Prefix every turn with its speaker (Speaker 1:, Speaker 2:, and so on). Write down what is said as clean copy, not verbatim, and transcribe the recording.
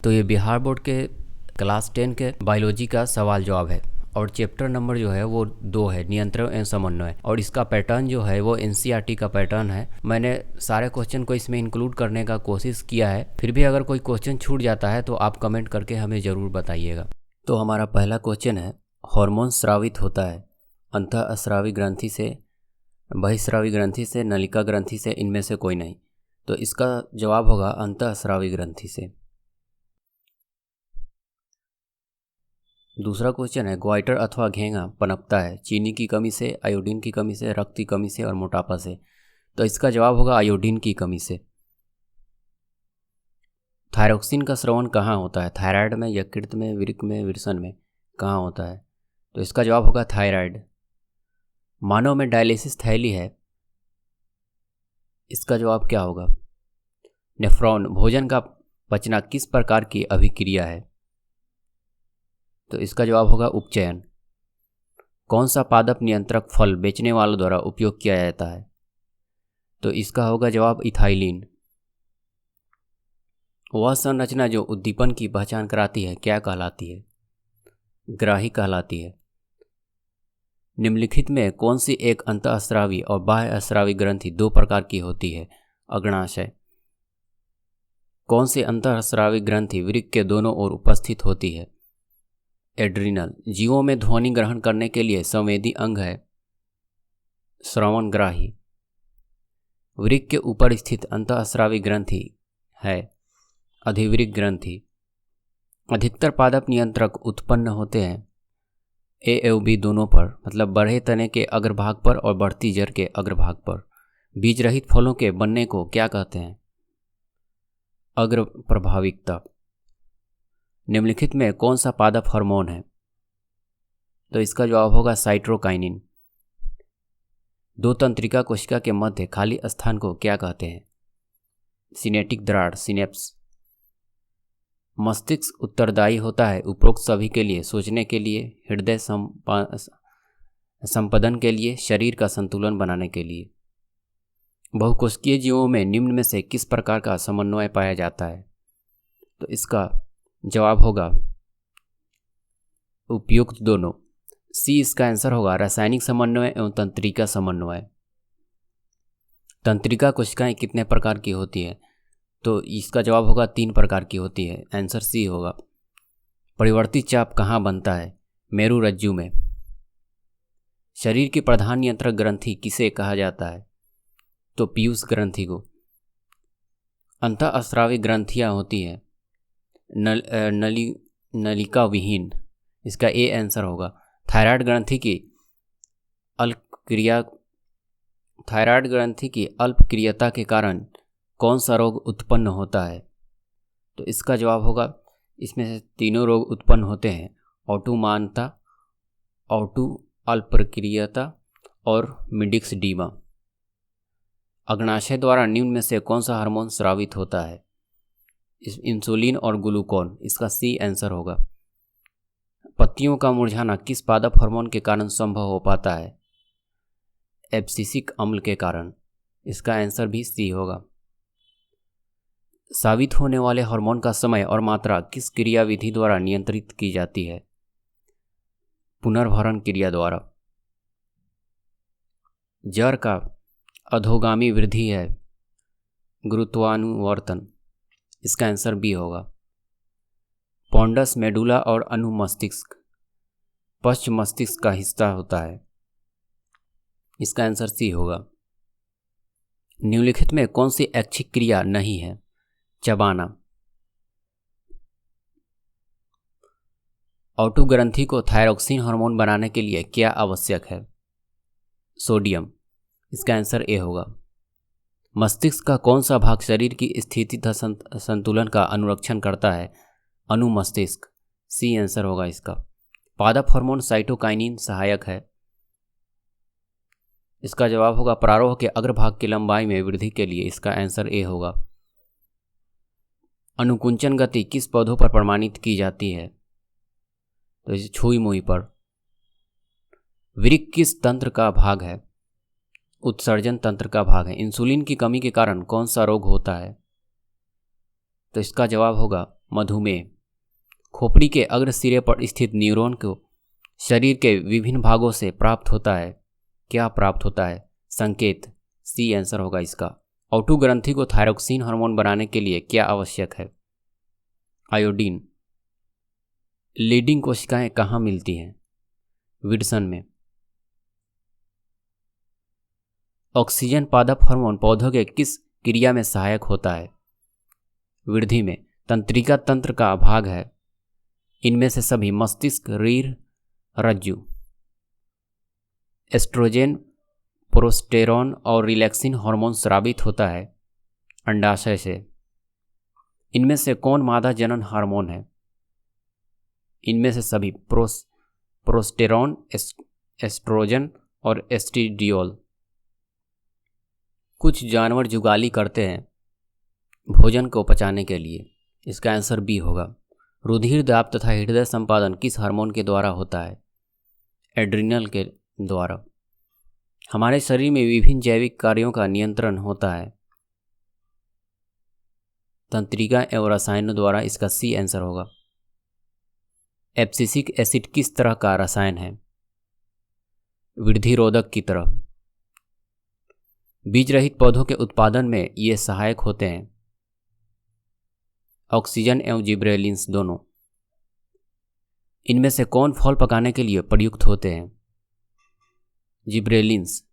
Speaker 1: तो ये बिहार बोर्ड के क्लास 10 के बायोलॉजी का सवाल जवाब है और चैप्टर नंबर जो है वो 2 है, नियंत्रण एवं समन्वय। और इसका पैटर्न जो है वो एनसीईआरटी का पैटर्न है। मैंने सारे क्वेश्चन को इसमें इंक्लूड करने का कोशिश किया है, फिर भी अगर कोई क्वेश्चन छूट जाता है तो आप कमेंट करके हमें ज़रूर बताइएगा। तो हमारा पहला क्वेश्चन है, हार्मोन स्रावित होता है अंतःस्रावी ग्रंथि से, बहिस्रावी ग्रंथि से, नलिका ग्रंथि से, इनमें से कोई नहीं। तो इसका जवाब होगा अंतःस्रावी ग्रंथि से। दूसरा क्वेश्चन है, ग्वाइटर अथवा घेंगा पनपता है चीनी की कमी से, आयोडीन की कमी से, रक्त की कमी से और मोटापा से। तो इसका जवाब होगा आयोडीन की कमी से। थायरोक्सिन का स्रवण कहाँ होता है? थायराइड में, यकृत में, वृक्क में, विरसन में, कहाँ होता है? तो इसका जवाब होगा थायराइड। मानव में डायलिसिस थैली है, इसका जवाब क्या होगा? नेफ्रॉन। भोजन का पचना किस प्रकार की अभिक्रिया है? तो इसका जवाब होगा उपचयन। कौन सा पादप नियंत्रक फल बेचने वालों द्वारा उपयोग किया जाता है? तो इसका होगा जवाब इथाइलिन। वह संरचना जो उद्दीपन की पहचान कराती है क्या कहलाती है? ग्राही कहलाती है। निम्नलिखित में कौन सी एक अंतःस्रावी और बाह्यस्रावी ग्रंथि 2 प्रकार की होती है? अग्नाशय। कौन सी अंतःस्रावी ग्रंथि वृक्क के दोनों ओर उपस्थित होती है? एड्रिनल। जीवों में ध्वनि ग्रहण करने के लिए संवेदी अंग है श्रवणग्राही। वृक्क के ऊपर स्थित अंतःस्रावी ग्रंथि है अधिवृक्क ग्रंथि। अधिकतर पादप नियंत्रक उत्पन्न होते हैं ए एवं बी दोनों पर, मतलब बढ़े तने के अग्रभाग पर और बढ़ती जड़ के अग्रभाग पर। बीज रहित फलों के बनने को क्या कहते हैं? अग्र प्रभाविकता। निम्नलिखित में कौन सा पादप हार्मोन है? तो इसका जवाब होगा साइटोकाइनिन। 2 तंत्रिका कोशिका के मध्य खाली स्थान को क्या कहते हैं? सिनेटिक दरार, सिनेप्स। मस्तिष्क उत्तरदायी होता है उपरोक्त सभी के लिए: सोचने के लिए, हृदय संपदन के लिए, शरीर का संतुलन बनाने के लिए। बहुकोशिकीय जीवों में निम्न में से किस प्रकार का समन्वय पाया जाता है? तो इसका जवाब होगा उपयुक्त दोनों। सी इसका आंसर होगा रासायनिक समन्वय एवं तंत्रिका समन्वय। तंत्रिका कोशिकाएं कितने प्रकार की होती है? तो इसका जवाब होगा 3 प्रकार की होती है, आंसर सी होगा। परिवर्ती चाप कहाँ बनता है? मेरुरज्जु में। शरीर की प्रधान नियंत्रक ग्रंथि किसे कहा जाता है? तो पीयूष ग्रंथि को। अंतःस्रावी ग्रंथियाँ होती हैं नलिका विहीन, इसका ए आंसर होगा। थायराइड ग्रंथि की अल्पक्रियता के कारण कौन सा रोग उत्पन्न होता है? तो इसका जवाब होगा, इसमें से तीनों रोग उत्पन्न होते हैं: ऑटोमानता, ऑटो अल्पक्रियता और मिडिक्सडीमा। अग्नाशय द्वारा निम्न में से कौन सा हार्मोन स्रावित होता है? इंसुलिन और ग्लूकोन, इसका सी आंसर होगा। पत्तियों का मुरझाना किस पादप हार्मोन के कारण संभव हो पाता है? एब्सिसिक अम्ल के कारण, इसका आंसर भी सी होगा। साबित होने वाले हार्मोन का समय और मात्रा किस क्रियाविधि द्वारा नियंत्रित की जाती है? पुनर्भरण क्रिया द्वारा। जड़ का अधोगामी वृद्धि है गुरुत्वानुवर्तन, इसका आंसर बी होगा। पॉन्डस, मेडुला और अनुमस्तिष्क पश्च मस्तिष्क का हिस्सा होता है, इसका आंसर सी होगा। निम्नलिखित में कौन सी ऐच्छिक क्रिया नहीं है? चबाना। ऑटो ग्रंथि को थायरोक्सिन हार्मोन बनाने के लिए क्या आवश्यक है? सोडियम, इसका आंसर ए होगा। मस्तिष्क का कौन सा भाग शरीर की स्थिति तथा संतुलन का अनुरक्षण करता है? अनुमस्तिष्क, सी आंसर होगा इसका। पादप हार्मोन साइटोकाइनिन सहायक है, इसका जवाब होगा प्रारोह के अग्रभाग की लंबाई में वृद्धि के लिए, इसका आंसर ए होगा। अनुकुंचन गति किस पौधों पर प्रमाणित की जाती है? तो इसे छुई मुई पर। वृक्क किस तंत्र का भाग है? उत्सर्जन तंत्र का भाग है। इंसुलिन की कमी के कारण कौन सा रोग होता है? तो इसका जवाब होगा मधुमेह। खोपड़ी के अग्र सिरे पर स्थित न्यूरॉन को शरीर के विभिन्न भागों से प्राप्त होता है। क्या प्राप्त होता है? संकेत। सी आंसर होगा इसका। ओटू ग्रंथि को थायरोक्सिन हार्मोन बनाने के लिए क्या आवश्यक है? आयोडीन। लीडिंग कोशिकाएं कहाँ मिलती हैं? विड्सन में। ऑक्सीजन पादप हार्मोन पौधों के किस क्रिया में सहायक होता है? वृद्धि में। तंत्रिका तंत्र का भाग है। इनमें से सभी मस्तिष्क, रीढ़, रज्जु। एस्ट्रोजेन, प्रोस्टेरॉन और रिलैक्सिन हार्मोन स्रावित होता है अंडाशय से। इनमें से कौन मादा जनन हार्मोन है? इनमें से सभी प्रोस्टेरॉन, एस्ट्रोजन और एस्ट्रिडियोल। कुछ जानवर जुगाली करते हैं भोजन को पचाने के लिए। इसका आंसर बी होगा। रुधिर दाब तथा हृदय संपादन किस हार्मोन के द्वारा होता है? एड्रिनल के द्वारा। हमारे शरीर में विभिन्न जैविक कार्यों का नियंत्रण होता है तंत्रिका एवं रसायनों द्वारा। इसका सी आंसर होगा। एब्सिसिक एसिड किस तरह का रसायन है? वृद्धि रोधक की तरह। बीज रहित पौधों के उत्पादन में ये सहायक होते हैं ऑक्सीजन एवं जिब्रेलिन्स दोनों। इनमें से कौन फल पकाने के लिए प्रयुक्त होते हैं? जिब्रेलिन्स।